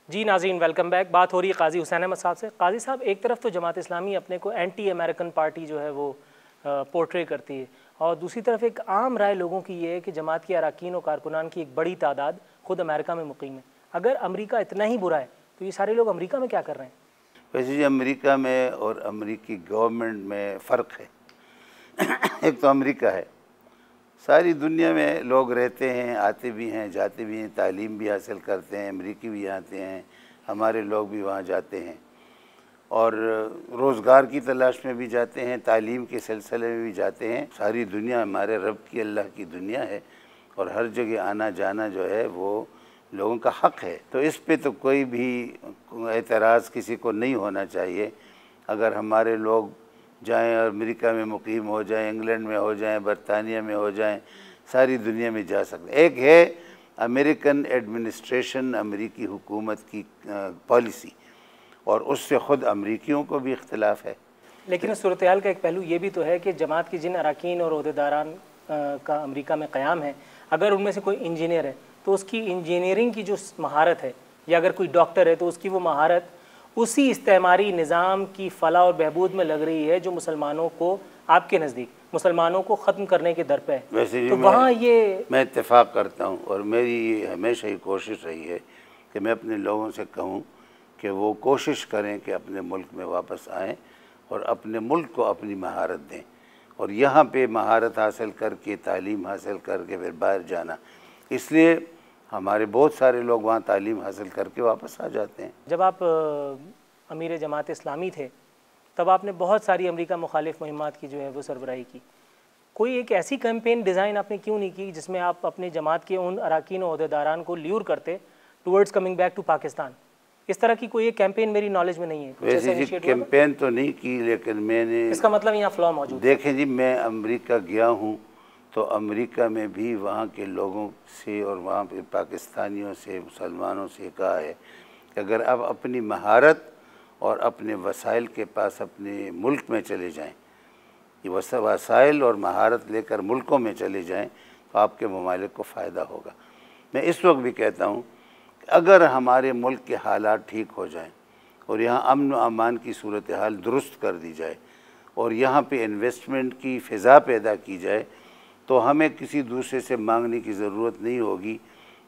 जी नाज़रीन, welcome back. बात हो रही है काजी हुसैन अहमद साहब से। काजी साहब, एक तरफ तो जमात इस्लामी अपने को एंटी अमेरिकन पार्टी जो है वो पोर्ट्रे करती है, और दूसरी तरफ एक आम राय लोगों की ये है कि जमात के अरकान और कारकुनान की एक बड़ी तादाद खुद अमेरिका में मुकीम है। अगर अमेरिका इतना ही बुरा है तो ये सारे लोग अमेरिका में क्या कर रहे हैं? वैसे जी अमेरिका में और अमेरिकी गवर्नमेंट में फ़र्क है। एक तो अमेरिका है, सारी दुनिया में लोग रहते हैं, आते भी हैं, जाते भी हैं, तालीम भी हासिल करते हैं, अमेरिकी भी आते हैं, हमारे लोग भी वहाँ जाते हैं और रोज़गार की तलाश में भी जाते हैं, तालीम के सिलसिले में भी जाते हैं। सारी दुनिया हमारे रब की, अल्लाह की दुनिया है और हर जगह आना जाना जो है वो लोगों का हक़ है। तो इस पे तो कोई भी एतराज़ किसी को नहीं होना चाहिए। अगर हमारे लोग जाएं और अमेरिका में मुकीम हो जाएं, इंग्लैंड में हो जाएं, बरतानिया में हो जाएं, सारी दुनिया में जा सकते। एक है अमेरिकन एडमिनिस्ट्रेशन, अमेरिकी हुकूमत की पॉलिसी, और उससे ख़ुद अमरीकियों को भी इख्तिलाफ़ है। लेकिन इस सूरत हाल का एक पहलू ये भी तो है कि जमात की जिन अरकान और ओहदेदारान का अमेरिका में क़याम है, अगर उनमें से कोई इंजीनियर है तो उसकी इंजीनियरिंग की जो महारत है, या अगर कोई डॉक्टर है तो उसकी वो महारत उसी इस्तेमारी निज़ाम की फ़लाह और बहबूद में लग रही है जो मुसलमानों को, आपके नज़दीक मुसलमानों को ख़त्म करने के दर पे है। वैसे तो वहाँ ये मैं इत्तेफाक करता हूँ और मेरी हमेशा ही कोशिश रही है कि मैं अपने लोगों से कहूँ कि वो कोशिश करें कि अपने मुल्क में वापस आएँ और अपने मुल्क को अपनी महारत दें, और यहाँ पे महारत हासिल करके, तालीम हासिल करके फिर बाहर जाना। इसलिए हमारे बहुत सारे लोग वहाँ तालीम हासिल करके वापस आ जाते हैं। जब आप अमीर जमात इस्लामी थे तब आपने बहुत सारी अमेरिका मुखालिफ मुहिम्मात की जो है वो सरबराही की। कोई एक ऐसी कैंपेन डिज़ाइन आपने क्यों नहीं की जिसमें आप अपने जमात के उन अरकान और ओहदेदारान को ल्यूर करते towards coming back to Pakistan? इस तरह की कोई एक कैंपेन मेरी नॉलेज में नहीं है। वैसे जी कैंपेन तो नहीं की, लेकिन मैंने, इसका मतलब यहाँ फ्लॉ मौजूद। देखें जी, मैं अमेरिका गया हूँ तो अमेरिका में भी वहाँ के लोगों से और वहाँ पे पाकिस्तानियों से, मुसलमानों से कहा है कि अगर आप अपनी महारत और अपने वसाइल के पास अपने मुल्क में चले जाएं, ये वसाइल और महारत लेकर मुल्कों में चले जाएं तो आपके ममालिक को फ़ायदा होगा। मैं इस वक्त भी कहता हूँ कि अगर हमारे मुल्क के हालात ठीक हो जाएं और यहाँ अमन व अमान की सूरत हाल दुरुस्त कर दी जाए और यहाँ पे इन्वेस्टमेंट की फ़िज़ा पैदा की जाए तो हमें किसी दूसरे से मांगने की ज़रूरत नहीं होगी।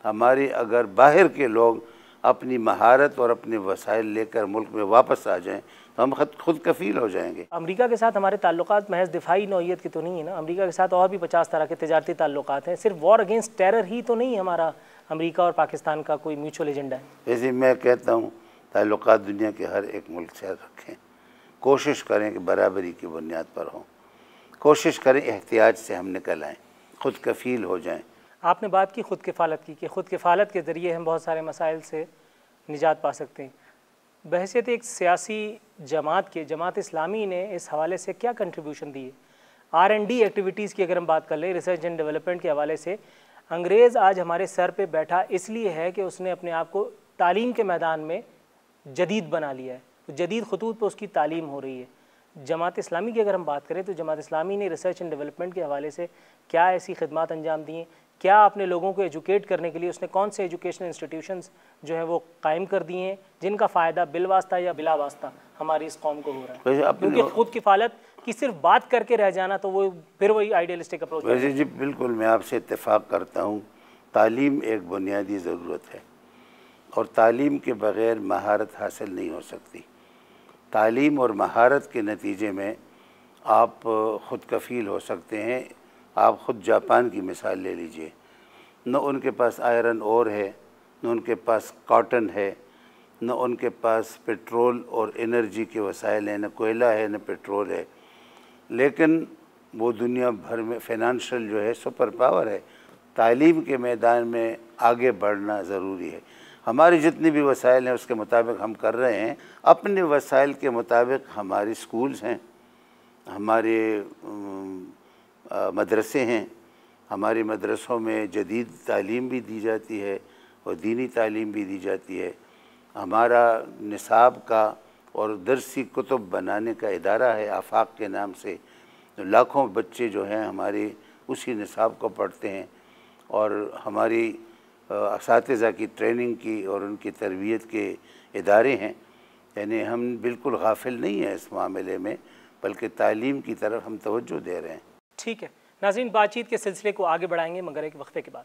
हमारे अगर बाहर के लोग अपनी महारत और अपने वसाइल लेकर मुल्क में वापस आ जाएं तो हम खुद कफ़ील हो जाएंगे। अमेरिका के साथ हमारे ताल्लुकात महज दिफाई नौइयत के तो नहीं है ना। अमेरिका के साथ और भी 50 तरह के तिजारती ताल्लुकात हैं। सिर्फ वॉर अगेंस्ट टेरर ही तो नहीं हमारा अमेरिका और पाकिस्तान का कोई म्यूचुअल एजेंडा है। वैसे मैं कहता हूँ ताल्लुकात दुनिया के हर एक मुल्क से रखें, कोशिश करें कि बराबरी की बुनियाद पर हों, कोशिश करें एहतियात से हम निकल आएँ, ख़ुद कफ़ील हो जाएँ। आपने बात की ख़ुद किफ़ालत की कि ख़ुद किफ़ालत के ज़रिए हम बहुत सारे मसाइल से निजात पा सकते हैं। बहैसियत एक सियासी जमात के, जमात इस्लामी ने इस हवाले से क्या कंट्रीब्यूशन दी है? R&D एक्टिविटीज़ की अगर हम बात कर लें, रिसर्च एंड डेवलपमेंट के हवाले से, अंग्रेज़ आज हमारे सर पे बैठा इसलिए है कि उसने अपने आप को तालीम के मैदान में जदीद बना लिया है, तो जदीद खतूत पर उसकी तालीम हो रही है। जमात इस्लामी की अगर हम बात करें तो जमात इस्लामी ने रिसर्च एंड डेवलपमेंट के हवाले से क्या ऐसी खिदमत अंजाम दी हैं? क्या अपने लोगों को एजुकेट करने के लिए उसने कौन से एजुकेशनल इंस्टीट्यूशंस जो है वो कायम कर दिए हैं जिनका फ़ायदा बिलवास्ता या बिला वास्ता हमारी इस कौम को हो रहा है? क्योंकि खुद किफ़ालत की सिर्फ बात करके रह जाना तो वो फिर वही आइडियलिस्टिक अप्रोच। वैसे जी बिल्कुल मैं आपसे इत्तेफाक करता हूँ। तालीम एक बुनियादी ज़रूरत है और तालीम के बग़ैर महारत हासिल नहीं हो सकती। तालीम और महारत के नतीजे में आप ख़ुद कफ़ील हो सकते हैं। आप ख़ुद जापान की मिसाल ले लीजिए, न उनके पास आयरन ओर है, न उनके पास कॉटन है, न उनके पास पेट्रोल और एनर्जी के वसाइल हैं, न कोयला है, न पेट्रोल है, लेकिन वो दुनिया भर में फ़ाइनेंशियल जो है सुपर पावर है। तालीम के मैदान में आगे बढ़ना ज़रूरी है। हमारे जितने भी वसाइल हैं उसके मुताबिक हम कर रहे हैं। अपने वसाइल के मुताबिक हमारे स्कूल्स हैं, हमारे मदरसे हैं, हमारे मदरसों में जदीद तालीम भी दी जाती है और दीनी तालीम भी दी जाती है। हमारा निसाब का और दरसी कुतुब बनाने का इदारा है आफाक के नाम से, तो लाखों बच्चे जो हैं हमारे उसी निसाब को पढ़ते हैं और हमारी असातिज़ा की ट्रेनिंग की और उनकी तरबियत के इदारे हैं, यानी हम बिल्कुल गाफिल नहीं हैं इस मामले में, बल्कि तालीम की तरफ हम तवज्जो दे रहे हैं। ठीक है नाज़रीन, बातचीत के सिलसिले को आगे बढ़ाएंगे मगर एक वक्फे के बाद।